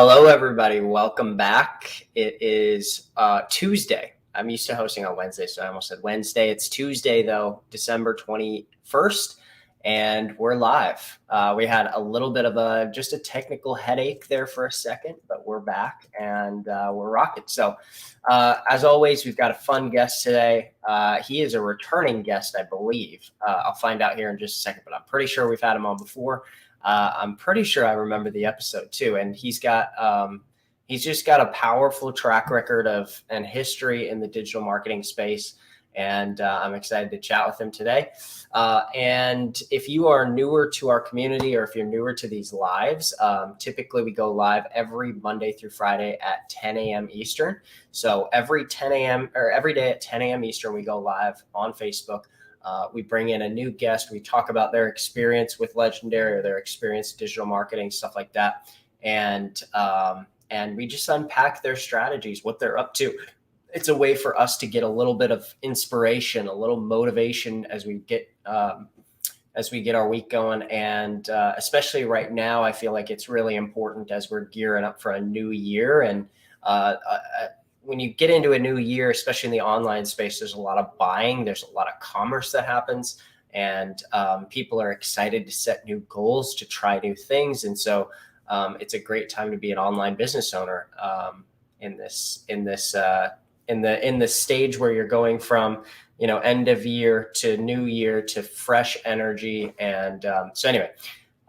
Hello, everybody. Welcome back. It is Tuesday. I'm used to hosting on Wednesday, so I almost said Wednesday. It's Tuesday, though, December 21st, and we're live. We had a little bit of just a technical headache there for a second, but we're back and we're rocking. So, as always, we've got a fun guest today. He is a returning guest, I believe. I'll find out here in just a second, but I'm pretty sure we've had him on before. I'm pretty sure I remember the episode too, and he's just got a powerful track record and history in the digital marketing space, and I'm excited to chat with him today. And if you are newer to our community, or if you're newer to these lives, typically we go live every Monday through Friday at 10 a.m. Eastern. So every day at 10 a.m. Eastern, we go live on Facebook. We bring in a new guest. We talk about their experience with Legendary or their experience in digital marketing, stuff like that. And we just unpack their strategies, what they're up to. It's a way for us to get a little bit of inspiration, a little motivation as we get our week going. And especially right now, I feel like it's really important as we're gearing up for a new year. And when you get into a new year, especially in the online space, there's a lot of buying, there's a lot of commerce that happens, and people are excited to set new goals, to try new things. And so it's a great time to be an online business owner in the stage where you're going from, end of year to new year to fresh energy. And so anyway,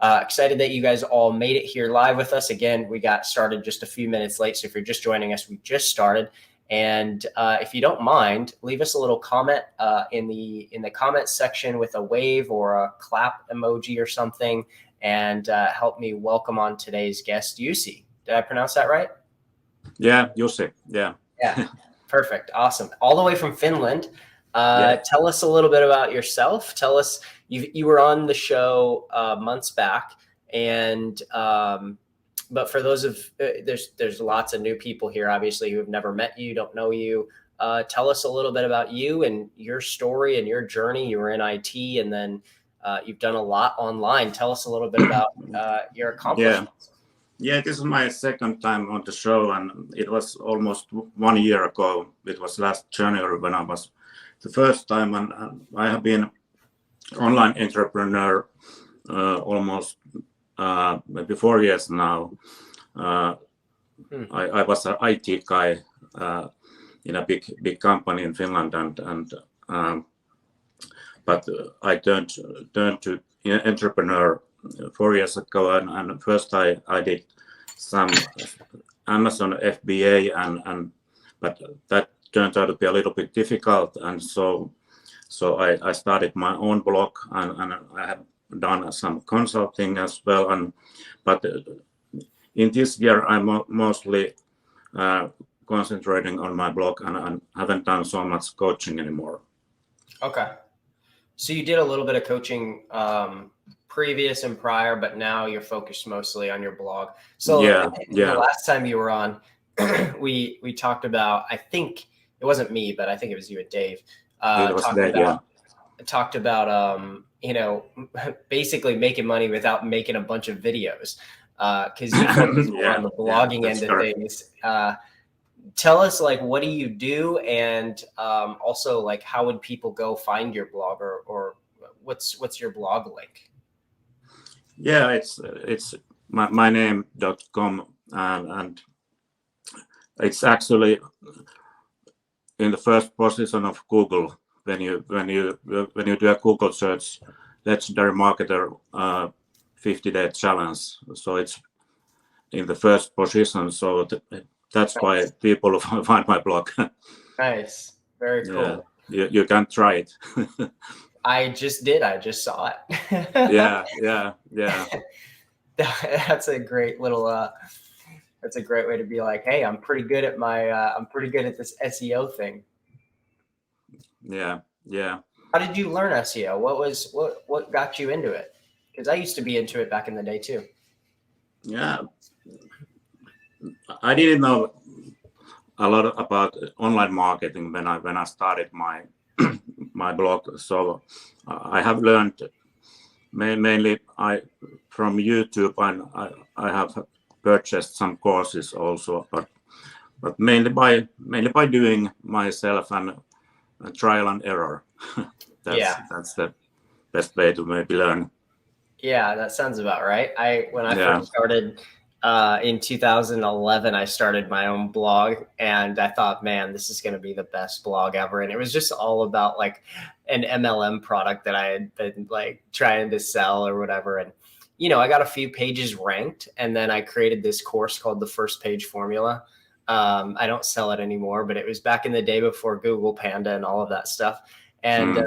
excited that you guys all made it here live with us. Again, we got started just a few minutes late. So if you're just joining us, we just started. And if you don't mind, leave us a little comment in the comment section with a wave or a clap emoji or something, and help me welcome on today's guest, Jussi. Did I pronounce that right? Yeah, Jussi. Yeah. Yeah. Perfect. Awesome. All the way from Finland. Tell us a little bit about yourself. Tell us, you were on the show months back, and but for those there's lots of new people here, obviously, who have never met you, don't know you. Tell us a little bit about you and your story and your journey. You were in IT, and then you've done a lot online. Tell us a little bit about your accomplishments. Yeah, this is my second time on the show, and it was almost 1 year ago. It was last January when I was the first time, and I have been online entrepreneur almost maybe 4 years now. I was an IT guy in a big company in Finland, but I turned to entrepreneur 4 years ago, and first I did some Amazon FBA, but that turned out to be a little bit difficult, and so I started my own blog, and I have done some consulting as well, but in this year I'm mostly concentrating on my blog, and haven't done so much coaching anymore. Okay, so you did a little bit of coaching previous and prior, but now you're focused mostly on your blog. So the last time you were on, we talked about, I think it wasn't me, but I think it was you and Dave. Talked about basically making money without making a bunch of videos, because you focus on the blogging end of things. Tell us, what do you do, and also how would people go find your blog, or what's your blog link? Yeah, it's my name.com, and it's actually in the first position of Google when you do a Google search, Legendary Marketer 50-day challenge. So it's in the first position. So that's why people find my blog. Nice, very cool. Yeah, you can try it. I just did. I just saw it. Yeah. That's a great little. That's a great way to be like, hey, I'm pretty good at this SEO thing. Yeah. How did you learn SEO? What got you into it? Because I used to be into it back in the day too. Yeah, I didn't know a lot about online marketing when I started my my blog. So I have learned mainly from YouTube, and I have purchased some courses also, but mainly by doing myself and trial and error. That's the best way to maybe learn. Yeah, that sounds about right. When I Yeah. first started in 2011, I started my own blog, and I thought, man, this is going to be the best blog ever. And it was just all about like an MLM product that I had been like trying to sell or whatever. And I got a few pages ranked, and then I created this course called the First Page Formula. I don't sell it anymore, but it was back in the day before Google Panda and all of that stuff. And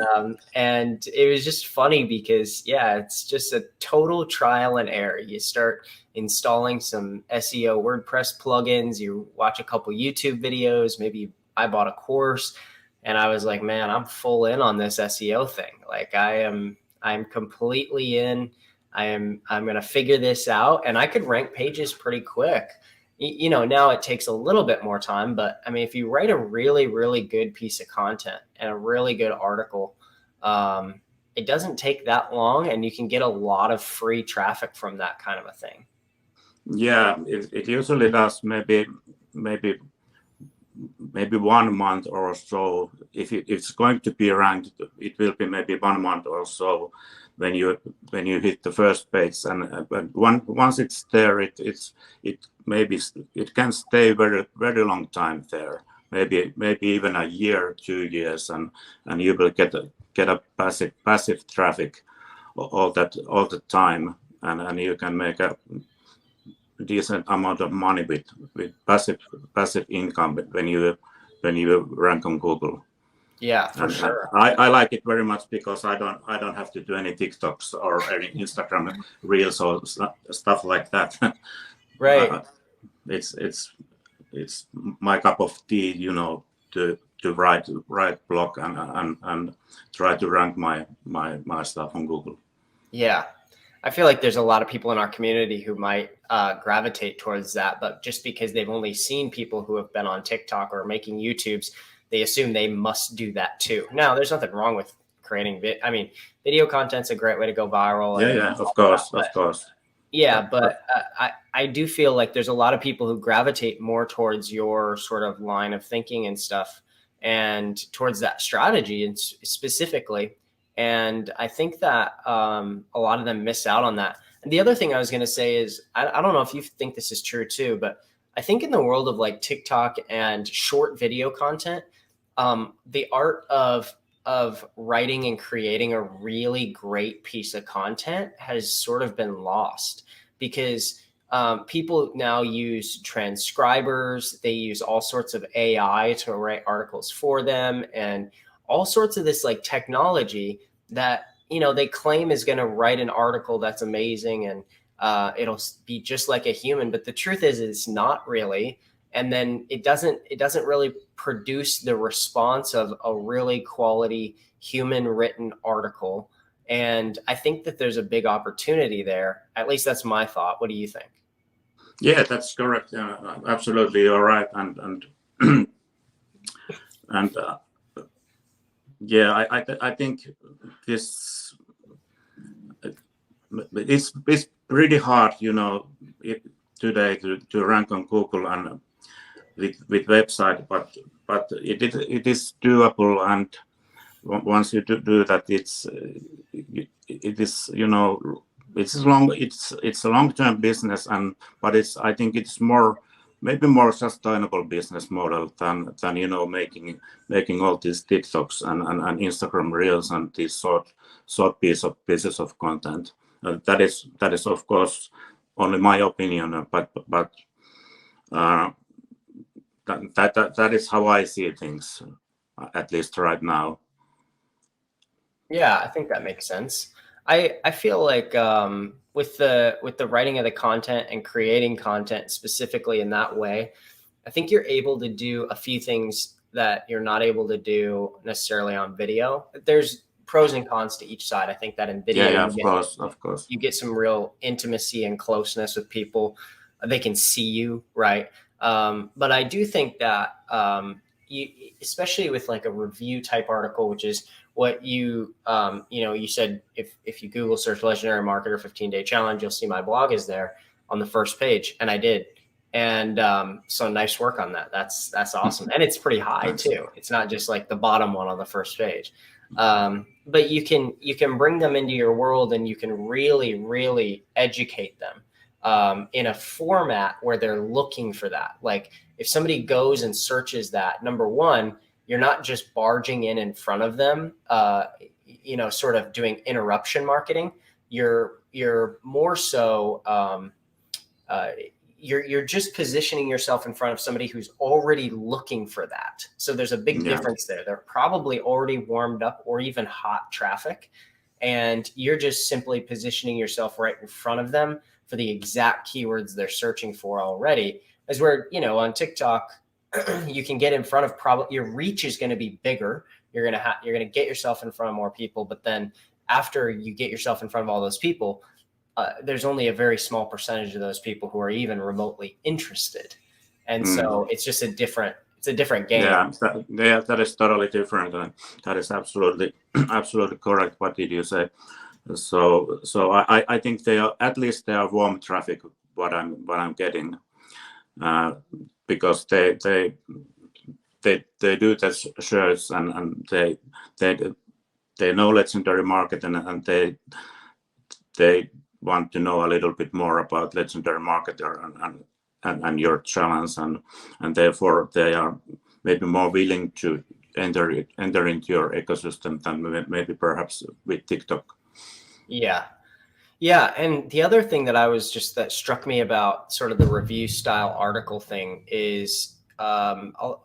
it was just funny because it's just a total trial and error. You start installing some SEO WordPress plugins, you watch a couple YouTube videos, maybe I bought a course, and I was like, man, I'm full in on this SEO thing. Like I'm completely in. I'm going to figure this out, and I could rank pages pretty quick. Now it takes a little bit more time, but I mean, if you write a really, really good piece of content and a really good article, it doesn't take that long, and you can get a lot of free traffic from that kind of a thing. Yeah, it usually does maybe 1 month or so. If it's going to be ranked, it will be maybe 1 month or so when you hit the first page, and once it's there, it can stay very, very long time there. Maybe even a year, 2 years, and you will get a passive traffic all the time, and you can make a decent amount of money with passive income when you rank on Google. Yeah, for sure. I like it very much because I don't have to do any TikToks or any Instagram reels or stuff like that. Right. It's my cup of tea, to write blog and try to rank my stuff on Google. Yeah. I feel like there's a lot of people in our community who might gravitate towards that, but just because they've only seen people who have been on TikTok or making YouTubes, they assume they must do that too. Now, there's nothing wrong with creating video content's a great way to go viral. Yeah, of course. Yeah, but I do feel like there's a lot of people who gravitate more towards your sort of line of thinking and stuff, and towards that strategy and specifically. And I think that a lot of them miss out on that. And the other thing I was going to say is, I don't know if you think this is true too, but I think in the world of like TikTok and short video content, the art of writing and creating a really great piece of content has sort of been lost, because people now use transcribers. They use all sorts of AI to write articles for them, and all sorts of this like technology that, they claim is going to write an article that's amazing and it'll be just like a human. But the truth is it's not really. And then it doesn't really produce the response of a really quality human written article. And I think that there's a big opportunity there. At least that's my thought. What do you think? Yeah, that's correct. Absolutely, you're right. And yeah, I think this it's pretty hard, today to rank on Google and with website, but it is doable, and once you do that, it is it's a long-term business, but I think it's maybe more sustainable business model than making all these TikToks and Instagram reels and these short pieces of content. That is of course only my opinion, but that is how I see things, at least right now. Yeah, I think that makes sense. I feel like with the writing of the content and creating content specifically in that way, I think you're able to do a few things that you're not able to do necessarily on video. There's pros and cons to each side. I think that in video, of course, you get some real intimacy and closeness with people. They can see you, right? But I do think that especially with like a review type article, which is what you said, if you Google search legendary marketer 15-day challenge, you'll see my blog is there. on the first page, and I did. And so nice work on that. That's awesome. And it's pretty high too. It's not just like the bottom one on the first page. But you can bring them into your world, and you can really, really educate them in a format where they're looking for that. Like if somebody goes and searches that, number one, you're not just barging in front of them, sort of doing interruption marketing. You're more so, you're just positioning yourself in front of somebody who's already looking for that. So there's a big difference there. They're probably already warmed up or even hot traffic, and you're just simply positioning yourself right in front of them for the exact keywords they're searching for already. As where, on TikTok, you can get in front of your reach is going to be bigger. You're going to get yourself in front of more people, but then after you get yourself in front of all those people, there's only a very small percentage of those people who are even remotely interested. And so it's just a different game. Yeah, that is totally different. And that is absolutely correct. What did you say? So I think they are, at least they are warm traffic, what I'm getting, because they do the shares, and they know legendary market, and they want to know a little bit more about legendary marketer and your challenge, and therefore they are maybe more willing to enter into your ecosystem than maybe perhaps with TikTok. Yeah. And the other thing that struck me about sort of the review style article thing is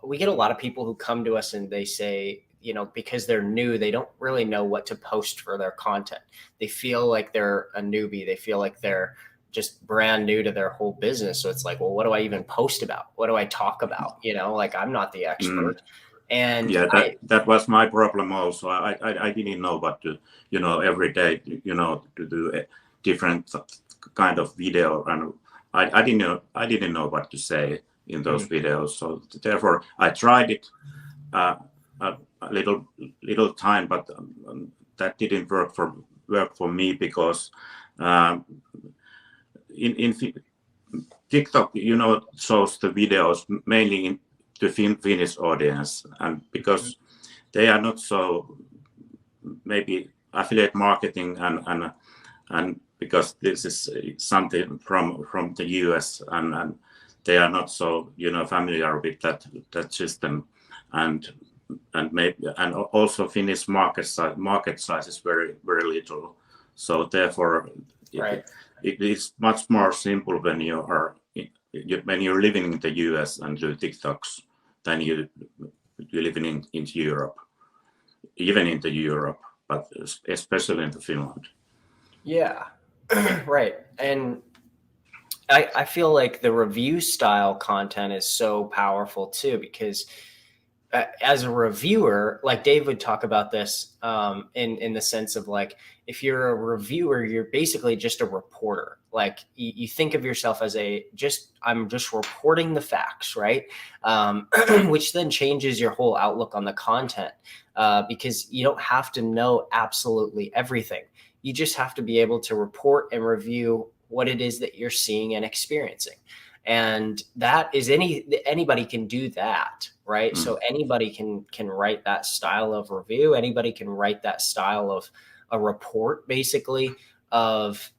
we get a lot of people who come to us and they say, because they're new, they don't really know what to post for their content. They feel like they're a newbie. They feel like they're just brand new to their whole business. So it's like, well, what do I even post about? What do I talk about? Like I'm not the expert. And that was my problem also. I didn't know what to, every day, to do a different kind of video, and I didn't know what to say in those videos. So therefore, I tried it a little time, but that didn't work for me, because in TikTok, shows the videos mainly to Finnish audience, and because they are not so maybe affiliate marketing, and because this is something from the US, and they are not so familiar with that system, and maybe, and also Finnish market size is very, very little. So therefore, it is much more simple when you're living in the US and do TikToks than you're living in Europe, even in the Europe, but especially in Finland. Yeah, right. And I feel like the review style content is so powerful too, because as a reviewer, like Dave would talk about this in the sense of like, if you're a reviewer, you're basically just a reporter. Like you think of yourself as I'm just reporting the facts, right? Which then changes your whole outlook on the content, because you don't have to know absolutely everything. You just have to be able to report and review what it is that you're seeing and experiencing. And that is anybody can do that, right? So anybody can write that style of review. Anybody can write that style of a report, basically, of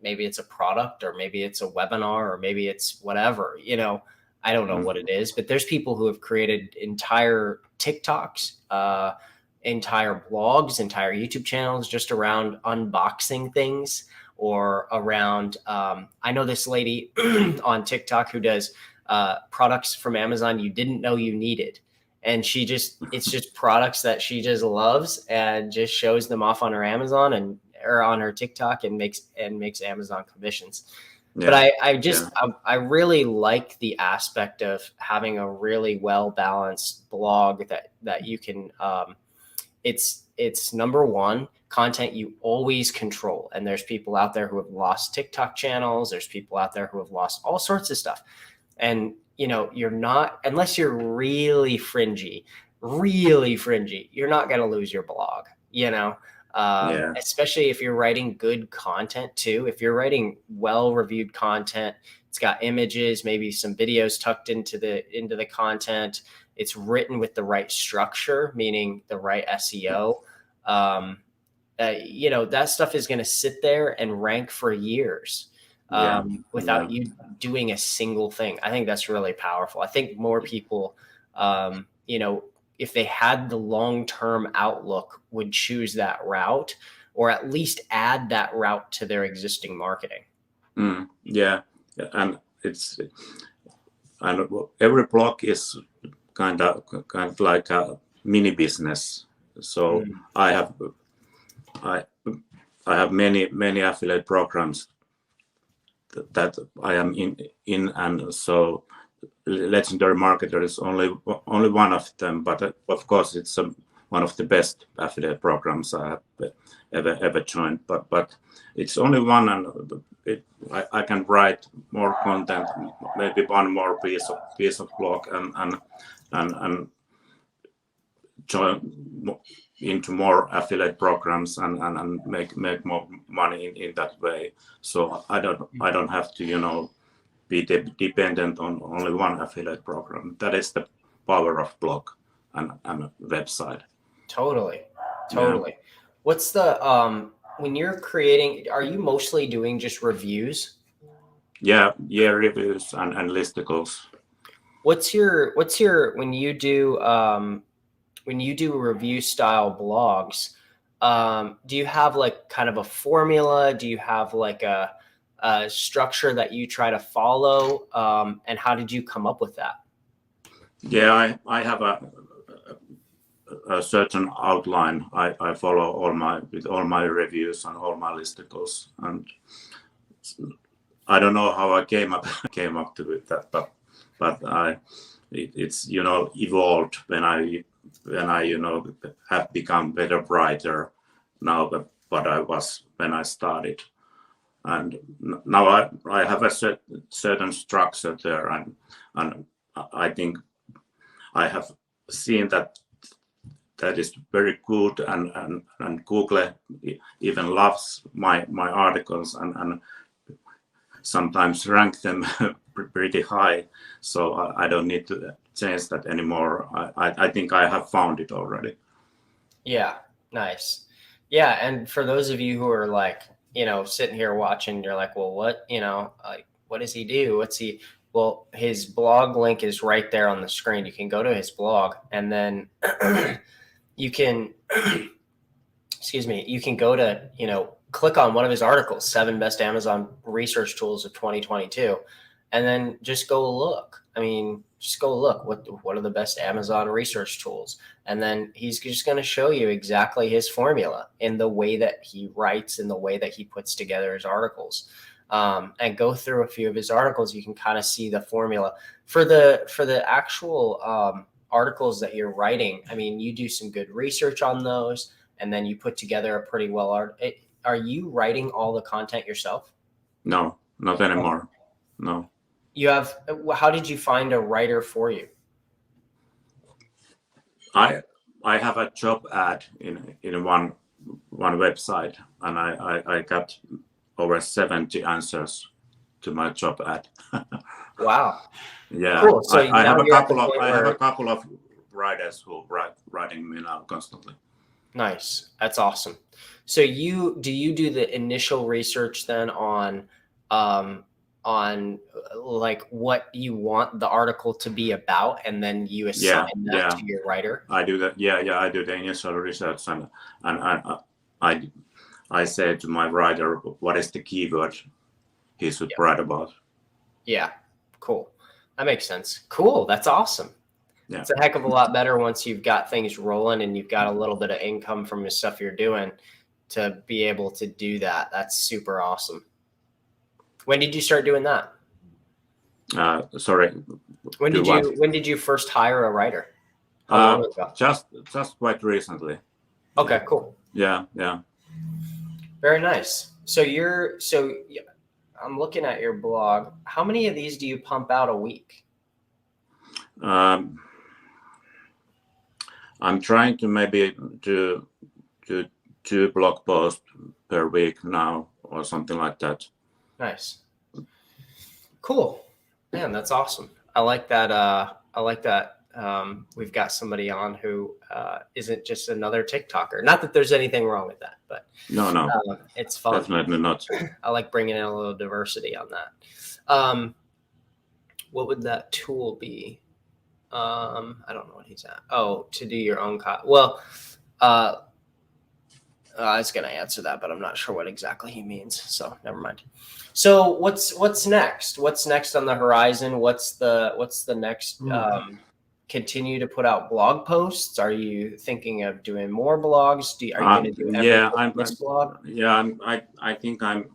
maybe it's a product, or maybe it's a webinar, or maybe it's whatever, I don't know what it is, but there's people who have created entire TikToks, entire blogs, entire YouTube channels just around unboxing things, or around, I know this lady on TikTok who does products from Amazon you didn't know you needed. And it's just products that she just loves, and just shows them off on her Amazon or on her TikTok, and makes Amazon commissions. Yeah. But I really like the aspect of having a really well-balanced blog that you can, it's number one, content you always control. And there's people out there who have lost TikTok channels. There's people out there who have lost all sorts of stuff. And, you're not, unless you're really fringy, you're not going to lose your blog, Especially if you're writing good content too. If you're writing well-reviewed content, it's got images, maybe some videos tucked into the content. It's written with the right structure, meaning the right SEO. That stuff is going to sit there and rank for years without you doing a single thing. I think that's really powerful. I think more people, if they had the long-term outlook, would choose that route, or at least add that route to their existing marketing. And every blog is kind of like a mini business. So I have many affiliate programs that I am in, and so Legendary Marketer is only one of them, but of course it's one of the best affiliate programs I have ever joined. But it's only one, and I can write more content, maybe one more piece of blog, and join into more affiliate programs and make more money in that way. So I don't have to be dependent on only one affiliate program. That is the power of blog and website. Totally. What's the when you're creating, are you mostly doing just reviews? Yeah, reviews and listicles. What's your when you do review style blogs, do you have like kind of a formula? Do you have like a structure that you try to follow? And how did you come up with that? Yeah, I have a certain outline. I follow all my reviews and all my listicles, and I don't know how I came up to that, but it's evolved when I have become better writer now than what I was when I started, and now I have a certain structure there, and I think I have seen that is very good, and Google even loves my articles and sometimes rank them pretty high, so I don't need to change that anymore. I think I have found it already. Yeah, nice. Yeah, and for those of you who are like, sitting here watching, you're like, well, what, like, what does he do? Well, his blog link is right there on the screen. You can go to his blog, and then you can, you can go to, click on one of his articles, 7 best Amazon research tools of 2022, and then just go look. What are the best Amazon research tools? And then he's just going to show you exactly his formula in the way that he writes, in the way that he puts together his articles. And go through a few of his articles. You can kind of see the formula for the actual articles that you're writing. I mean, you do some good research on those, and then you put together a pretty well art. Are you writing all the content yourself? No, not anymore. No. You have. How did you find a writer for you? I have a job ad in one website, and I got over 70 answers to my job ad. Wow. Yeah. Cool. So I have a couple of writers who writing me now constantly. Nice. That's awesome. So do you do the initial research then on like what you want the article to be about, and then you assign that to your writer? I do that. Yeah. I do the initial research, and I say to my writer what is the keyword he should write about. Yeah. Cool. That makes sense. Cool. That's awesome. Yeah. It's a heck of a lot better once you've got things rolling and you've got a little bit of income from the stuff you're doing to be able to do that. That's super awesome. When did you start doing that? Sorry. When did you first hire a writer? Just quite recently. Okay, cool. Yeah. Very nice. So I'm looking at your blog. How many of these do you pump out a week? I'm trying to maybe do 2 blog posts per week now, or something like that. Nice. Cool. Man, that's awesome. I like that. We've got somebody on who isn't just another TikToker. Not that there's anything wrong with that, but No, it's fun. Definitely not. I like bringing in a little diversity on that. What would that tool be? I don't know what he's at. Oh, to do your own well, I was going to answer that, but I'm not sure what exactly he means. So never mind. So what's next? What's next on the horizon? What's the next? Continue to put out blog posts? Are you thinking of doing more blogs? Are you going to do every blog? Yeah, I think I'm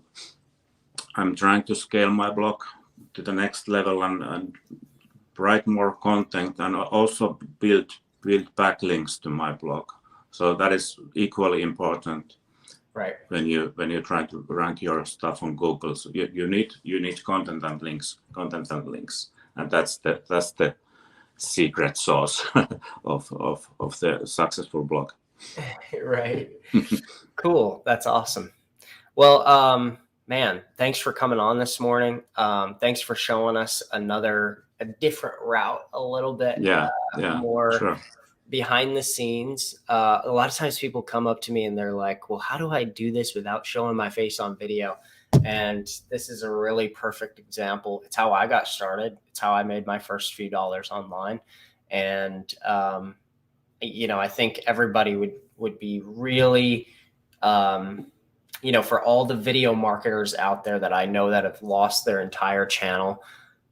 trying to scale my blog to the next level and write more content, and also build backlinks to my blog. So that is equally important, right? When you try to rank your stuff on Google, so you need content and links, and that's the secret sauce of the successful blog. Right. Cool. That's awesome. Well, man, thanks for coming on this morning. Thanks for showing us a different route, a little bit more sure. Behind the scenes. A lot of times people come up to me and they're like, well, how do I do this without showing my face on video? And this is a really perfect example. It's how I got started. It's how I made my first few dollars online. And, I think everybody would be really, for all the video marketers out there that I know that have lost their entire channel,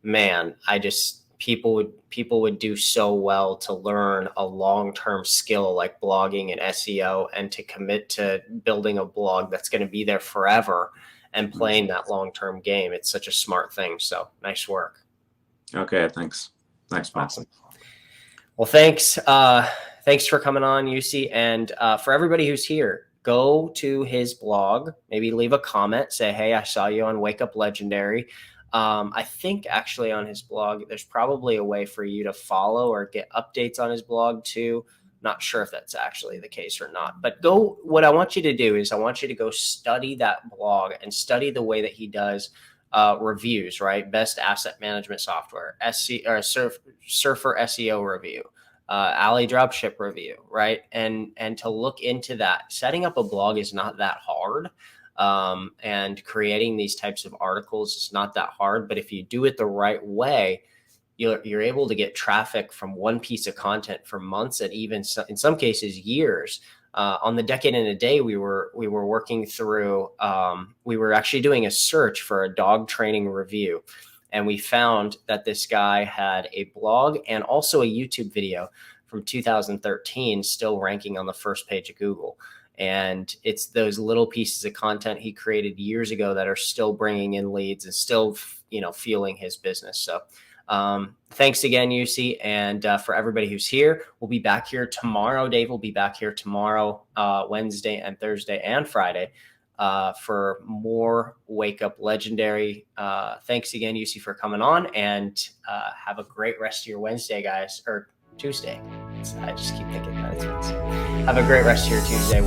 man, people would do so well to learn a long-term skill like blogging and SEO, and to commit to building a blog that's going to be there forever and playing that long-term game. It's such a smart thing. So nice work. Okay. Thanks, Matt. Awesome. Well, thanks. Thanks for coming on, Jussi. And for everybody who's here, go to his blog, maybe leave a comment, say, hey, I saw you on Wake Up Legendary. I think actually on his blog, there's probably a way for you to follow or get updates on his blog too. Not sure if that's actually the case or not, but what I want you to do is I want you to go study that blog and study the way that he does reviews, right? Best asset management software, Surfer SEO review, Ali dropship review, right? And to look into that. Setting up a blog is not that hard. And creating these types of articles is not that hard, but if you do it the right way, you're able to get traffic from one piece of content for months and even in some cases years. On the Decade in a Day, we were working through, we were actually doing a search for a dog training review. And we found that this guy had a blog and also a YouTube video from 2013 still ranking on the first page of Google. And it's those little pieces of content he created years ago that are still bringing in leads and still, fueling his business. So thanks again, Jussi. And for everybody who's here, we'll be back here tomorrow. Dave will be back here tomorrow, Wednesday and Thursday and Friday for more Wake Up Legendary. Thanks again, Jussi, for coming on, and have a great rest of your Wednesday, guys, or Tuesday. I just keep thinking that. Have a great rest of your Tuesday.